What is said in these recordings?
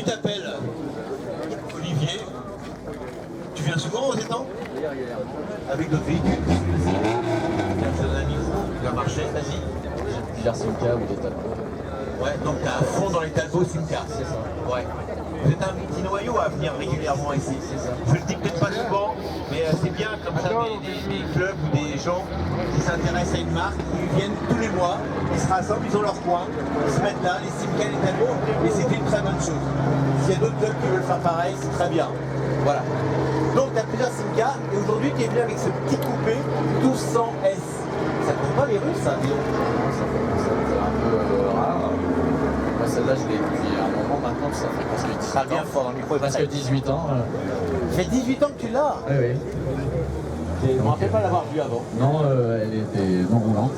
t'appelles Olivier. Tu viens souvent aux étangs? Avec d'autres véhicules? Je te donne un micro, tu vas marcher, vas-y. Plusieurs Simca ou des talbos. Ouais, donc t'es à fond dans les talbos Simca. C'est ça. Ouais. Vous êtes un petit noyau à venir régulièrement ici. C'est ça. Je le dis peut-être pas souvent, mais c'est bien comme ça des clubs ou des gens qui s'intéressent à une marque, ils viennent tous les mois, ils se rassemblent, ils ont leur coin, ils se mettent là, les Simca, les talbos, et c'est une très bonne chose. S'il y a d'autres clubs qui veulent faire pareil, c'est très bien. Voilà. Donc tu as plusieurs Simca, et aujourd'hui tu es venu avec ce petit coupé 1200S. Ça ne compte pas les rues, ça, dis donc. Ça fait un peu rare. Moi, celle-là, je l'ai depuis un moment maintenant, ça fait presque 18 ans. Bien fort, le micro est Presque 18 ans. Ça fait 18 ans que tu l'as. Oui, oui. Je ne me rappelle pas l'avoir vue avant. Non, elle était non roulante.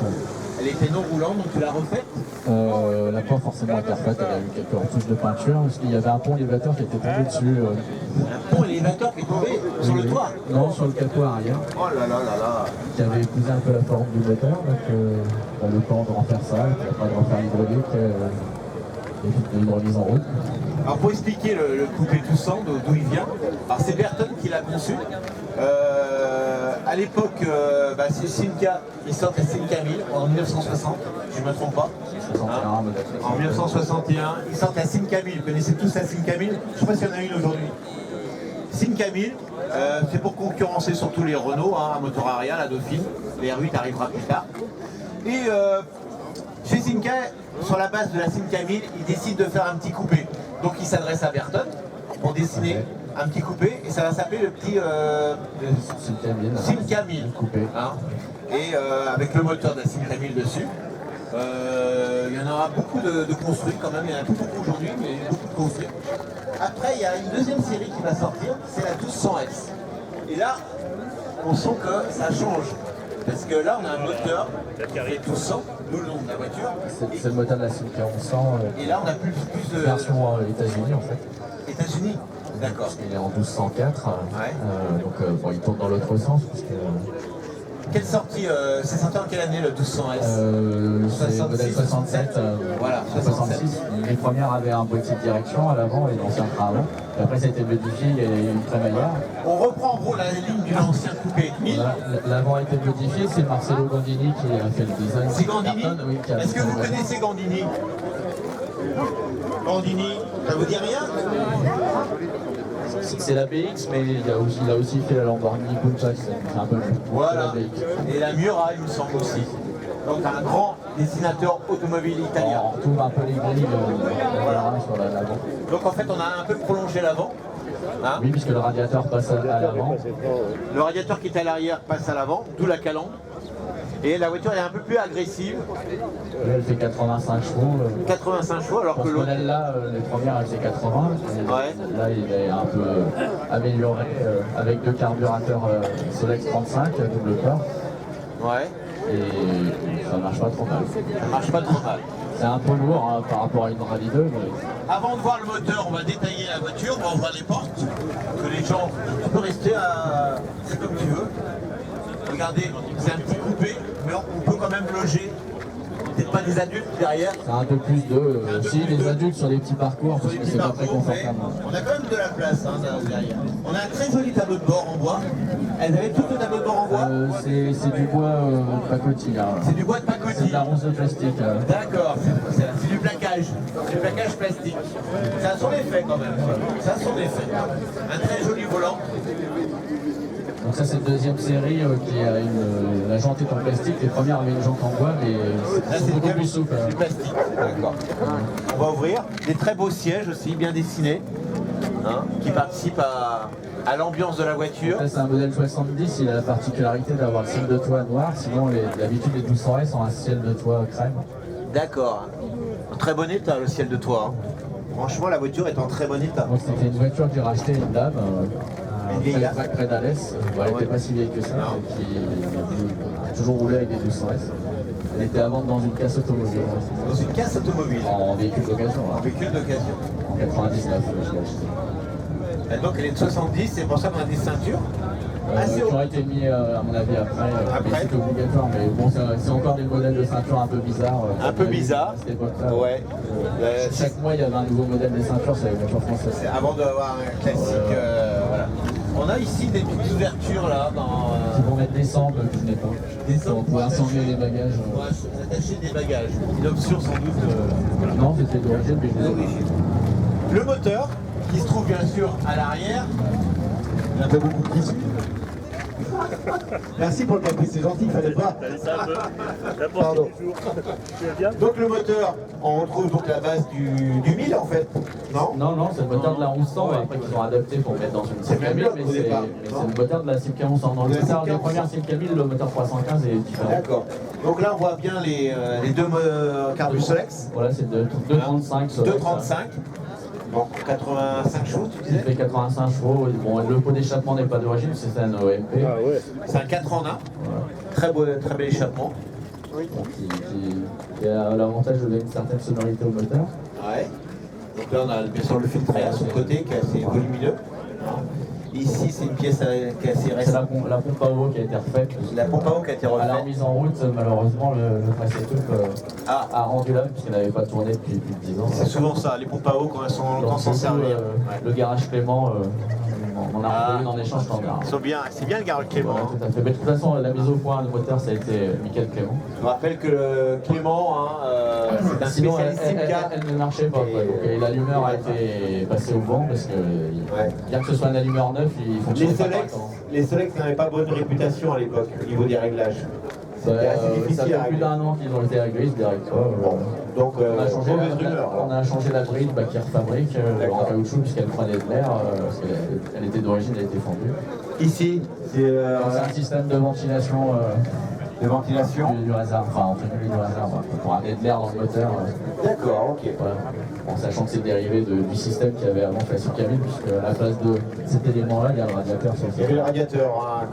Elle était non roulante, donc tu l'as refaite. Elle n'a pas forcément été refaite, elle a eu quelques retouches de peinture, parce qu'il y avait un pont élévateur qui était tombé dessus. Un pont élévateur qui est tombé sur le toit. Non, sur le capot arrière. Oh là là là là. Qui avait épousé un peu la forme du moteur, donc le temps de refaire ça, et puis après de refaire l'hydraulique, et puis de l'hydraulique en route. Alors pour expliquer le coupé 1200, d'où il vient, alors c'est Berton qui l'a conçu. À l'époque, c'est Simca, ils sortent la Simca 1000 en 1960, je ne me trompe pas. 61, modèle. En 1961, ils sortent la Simca 1000. Vous connaissez tous la Simca 1000? Je ne sais pas s'il y en a une aujourd'hui. Simca 1000, c'est pour concurrencer surtout les Renault, un moteur arrière, la Dauphine. Les R8 arrivera plus tard. Et chez Simca, sur la base de la Simca 1000, ils décident de faire un petit coupé. Donc ils s'adressent à Berton pour dessiner un petit coupé, et ça va s'appeler le petit Simca 1000. Coupé. Hein, et avec le moteur de la Simca 1000 dessus. Il y en aura beaucoup de construits quand même, il y en a plus beaucoup aujourd'hui, mais il y a beaucoup de construits. Après, il y a une deuxième série qui va sortir, c'est la 1200S. Et là, on sent que ça change. Parce que là, on a un moteur qui est 1200, nous le nom de la voiture. C'est le moteur de la Simca 1100. Et là, on a plus de... Version États-Unis en fait. États-Unis. D'accord. Parce qu'il est en 1204. Ouais. Donc bon, il tourne dans l'autre sens. Parce que, quelle sortie c'est sorti en quelle année le 1200S? c'est modèle 67. Voilà, 66. Les premières avaient un boîtier de direction à l'avant et l'ancien frein avant. Et après, ça a été modifié, il y a eu une crémaillère. On reprend en gros la ligne du ancien coupé 1000. L'avant a été modifié, c'est Marcelo Gandini qui a fait le design. C'est Gandini? Oui, est-ce que vous connaissez Gandini? Gandini, ça vous dit rien? C'est la BX, mais il a aussi fait la Lamborghini Punta, c'est un peu plus. Voilà, et la Miura, il me semble aussi. Donc un grand dessinateur automobile italien. On retrouve un peu les grilles voilà, sur l'avant. Donc en fait, on a un peu prolongé l'avant. Hein, oui, puisque le radiateur passe à l'avant. le radiateur qui est à l'arrière passe à l'avant, d'où la calandre. Et la voiture est un peu plus agressive. Là, elle fait 85 chevaux. 85 chevaux, alors pour que ce l'autre... modèle-là, les premières, elles faisaient 80. Ouais. Là, il est un peu amélioré avec deux carburateurs Solex 35, double corps. Ouais. Et ça marche pas trop mal. Ça marche pas trop mal. C'est un peu lourd hein, par rapport à une Rallye 2. Mais... Avant de voir le moteur, on va détailler la voiture, on va ouvrir les portes, que les gens... Tu peux rester à... C'est comme tu veux. Regardez, c'est un petit coupé, mais on peut quand même loger. Peut-être pas des adultes derrière. C'est un peu plus de... si, des adultes sur les petits parcours, parce que c'est pas très confortable. On a quand même de la place derrière. On a un très joli tableau de bord en bois. Elles avaient tout le tableau de bord en bois. C'est du bois de pacotille. Hein. C'est du bois de pacotille. C'est de la ronce de plastique. D'accord, c'est du plaquage. Du plaquage plastique. Ça a son effet quand même. Ça a son effet. Un très joli volant. Donc ça c'est la deuxième série qui a la jante est en plastique. Les premières avaient une jante en bois, mais c'est beaucoup plus souple. C'est du plastique. D'accord. On va ouvrir. Des très beaux sièges aussi, bien dessinés, hein, qui participent à l'ambiance de la voiture. C'est un modèle 70, il a la particularité d'avoir le ciel de toit noir, sinon d'habitude les 1200S ont un ciel de toit crème. D'accord. En très bon état le ciel de toit. Hein. Franchement, la voiture est en très bon état. Donc c'était une voiture que j'ai rachetée une dame. Près d'Alès, elle n'était pas si vieille que ça, qui a toujours roulé avec des 1200S. Elle était à vendre dans une casse automobile. Dans une casse automobile? En véhicule d'occasion. En véhicule d'occasion. En 99, je l'ai acheté. Donc elle est de 70, c'est pour ça qu'on a des ceintures. qui ont été mis à mon avis après. Après. C'est obligatoire, mais bon, c'est encore des modèles de ceinture un peu bizarres. Un peu bizarre. À cette époque-là. Ouais. Chaque mois il y avait un nouveau modèle des ceintures, c'est la voiture française. C'est avant d'avoir un classique. Voilà. On a ici des petites ouvertures là dans. C'est pour mettre des sangles que je n'ai pas. Des sangles On pouvait assembler les bagages. On va attacher des bagages. Une option sans doute. Voilà. Non, c'était d'origine, mais je les ai pas. D'origine. Le moteur, qui se trouve bien sûr à l'arrière. Il y en a pas beaucoup qui suivent. Merci pour le caprice, c'est gentil, il fallait pas. Pardon. Donc le moteur, on retrouve donc la base du 1000 en fait, non? Non, c'est le moteur de la 1100 après qu'ils ont adapté pour mettre dans une Simca 1000, mais c'est le moteur de la Simca 1100. Dans le moteur des premières Simca 1000, le moteur 315 est différent. D'accord. Donc là on voit bien les deux Carbus Solex. Voilà, c'est 235. 235. Bon, 85 chevaux, tu Il disais? fait 85 chevaux. Bon, le pot d'échappement n'est pas d'origine, c'est un OMP. Ah ouais. C'est un 4 en 1. Très bel échappement. Qui a l'avantage de donner une certaine sonorité au moteur. Ouais. Donc là on a bien sûr le filtre à sur le côté qui est assez volumineux. Ici c'est une pièce qui est assez C'est récente. la pompe à eau qui a été refaite. La pompe à eau qui a été À la refaite. mise en route, malheureusement, le Facetube a rendu l'âme puisqu'elle n'avait pas tourné depuis plus de 10 ans. C'est souvent ça, les pompes à eau quand elles sont longtemps Donc, sans servir. Ouais. Le garage Clément, on a retrouvé en échange standard. Ils sont bien, c'est bien le garage Clément. Voilà, Hein. tout à fait. Mais de toute façon, la mise au point du moteur, ça a été Michael Clément. Je rappelle que Clément, hein, c'est un Sinon, spécialiste Simca. elle ne marchait pas. Quoi. Donc, et l'allumeur a été passé au vent parce que, Ouais. bien que ce soit un allumeur neuf, il fonctionne pas correctement. Les Solex n'avaient pas bonne réputation à l'époque au niveau des réglages. C'était assez Ça difficile à fait plus régler. d'un an qu'ils ont été réglés, ils se dérèglent pas. Bon, donc On a changé mauvaise rumeur. on a changé la bride qui refabrique en caoutchouc puisqu'elle prenait de l'air, parce qu'elle était d'origine, elle était fondue. Ici, c'est C'est un système de ventilation de ventilation. du réserve, enfin entre guillemets du réserve, pour amener de l'air dans le moteur. D'accord, ok. Voilà. En sachant que c'est dérivé du système qu'il y avait avant Classic Camille, puisque à la place de cet élément-là, il y a le radiateur sur Il y avait le radiateur, hein,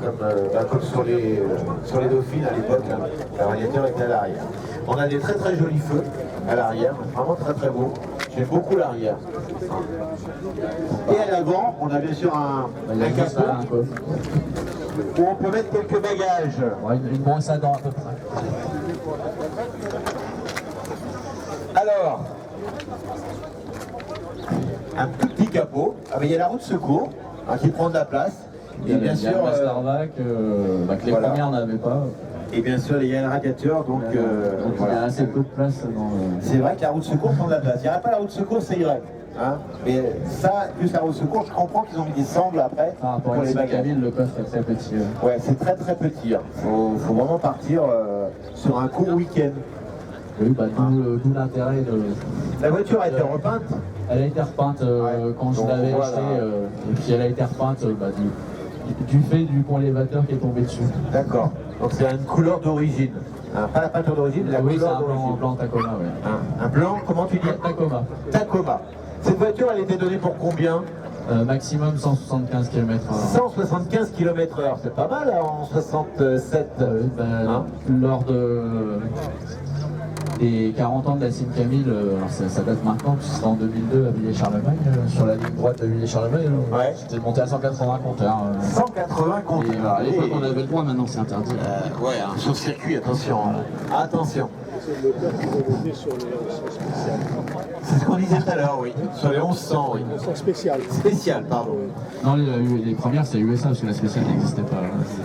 comme sur les Dauphines à l'époque. Hein. Le radiateur était à l'arrière. On a des très très jolis feux à l'arrière, vraiment très très beaux. J'aime beaucoup l'arrière. Et à l'avant, on a bien sûr un capot un coffre. où on peut mettre quelques bagages. Ouais, une brosse à dents à peu près. Alors, un tout petit capot. Ah, mais il y a la roue de secours hein, qui prend de la place. Et bien sûr, le Mastervac, que les voilà. premières n'avaient pas. et bien sûr, il y a le radiateur. Donc, Donc il y voilà. a assez peu de place dans le... C'est vrai que la roue de secours prend de la place. Il n'y aurait pas la roue de secours, ça irait. Hein, mais ça, plus la roue de secours, je comprends qu'ils ont mis des sangles après Par rapport pour à les les bagages. cabines, le coffre est très petit. Ouais, c'est très très petit. Il faut vraiment partir sur un court week-end. Oui, bah, d'où l'intérêt de... La voiture a été repeinte. Elle a été repeinte quand je Donc, l'avais voilà. achetée, et puis elle a été repeinte du fait du pont élévateur qui est tombé dessus. D'accord. Donc c'est une couleur d'origine. Hein, pas la peinture d'origine, la Oui, c'est couleur un d'origine. blanc Tacoma, oui. Hein, un blanc, comment tu dis? Tacoma. Tacoma. Cette voiture, elle était donnée pour combien? Maximum 175 km/h. 175 km/h. C'est pas mal hein, en 67. Hein? Lors des 40 ans de la Simca 1000, alors ça date maintenant, puisque c'était en 2002 à Villiers-Charlemagne, sur la ligne droite de Villiers-Charlemagne, Ouais. c'était monté à 180 compteurs. 180 comptes. Et à l'époque on avait le droit, maintenant c'est interdit. Ouais, hein, sur le circuit, attention. Hein. Attention. C'est le moteur qui est monté sur les 1100 spéciales. C'est ce qu'on disait tout à l'heure, oui. Sur les 1100, oui. 1100 spéciales. Spécial, pardon. Non, les premières c'est USA parce que la spéciale n'existait pas.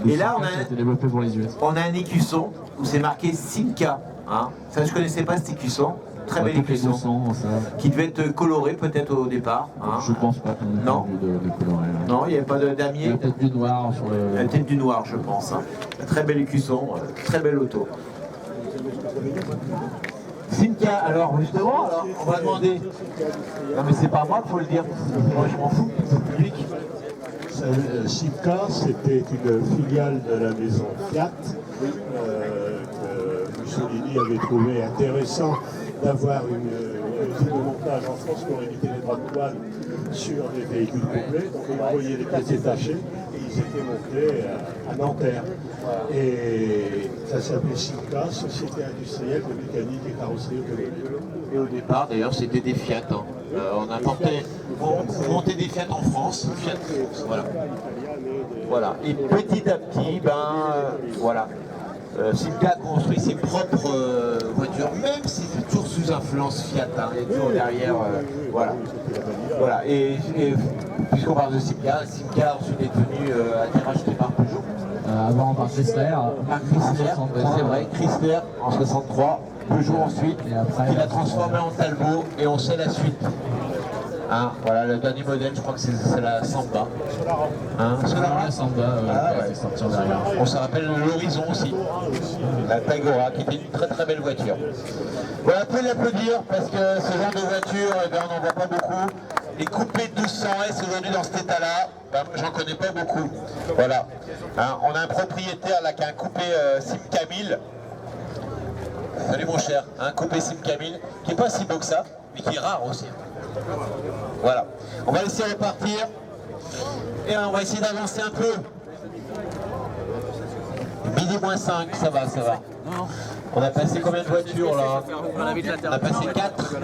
Et là, on a- Ça a été développé pour les US. On a un écusson où c'est marqué Simca. Hein. Ça, je connaissais pas cet écusson. Très bel Toutes les écusson. 200, ça. Qui devait être coloré peut-être au départ. Hein. Je pense pas qu'on ait Non. vu de colorer. Non, il n'y avait pas Il y damier. a peut-être du noir sur La le... tête du noir, je pense. Hein. Un très bel écusson, très belle auto. Simca, alors justement, alors, on va demander. Non mais c'est pas à moi qu'il faut le dire. Moi je m'en fous, c'est le public. Simca, c'était une filiale de la maison Fiat que Mussolini avait trouvé intéressant d'avoir une usine de montage en France pour éviter les droits de douane sur des véhicules complets. Donc il envoyait des pièces détachées et ils étaient montés à Nanterre. Et ça s'appelait Simca, Société industrielle de mécanique et carrosserie automobile. Et au départ d'ailleurs c'était des Fiat. Hein. On importait, on montait des Fiat en France. Fiat, voilà. Italien, né Voilà. Et petit à petit, voilà. Simca a construit ses propres voitures, même si c'est toujours sous influence Fiat, hein, il y a toujours derrière, voilà. Voilà. Et puisqu'on parle de Simca, Simca ensuite est devenu, a été racheté par Peugeot. Avant par Chrysler. Par Chrysler, c'est vrai, Chrysler en 63, Peugeot ensuite, Et après, qui l'a transformé en Talbot, et on sait la suite. Hein, voilà, le dernier modèle, je crois que c'est la Samba. Hein, La Samba qui a fait sortir derrière. on se rappelle l'Horizon aussi, la Tagora, qui était une très très belle voiture. Voilà, on peut l'applaudir parce que ce genre de voiture, on n'en voit pas beaucoup. Les coupés 1200S aujourd'hui dans cet état-là, j'en connais pas beaucoup. Voilà. Hein, on a un propriétaire là qui a un coupé Simca 1000. Salut mon cher, un coupé Simca 1000 qui n'est pas si beau que ça, mais qui est rare aussi. Voilà. On va laisser repartir et on va essayer d'avancer un peu. Midi moins 5, ça va, ça va. On a passé combien de voitures là? On a passé 4.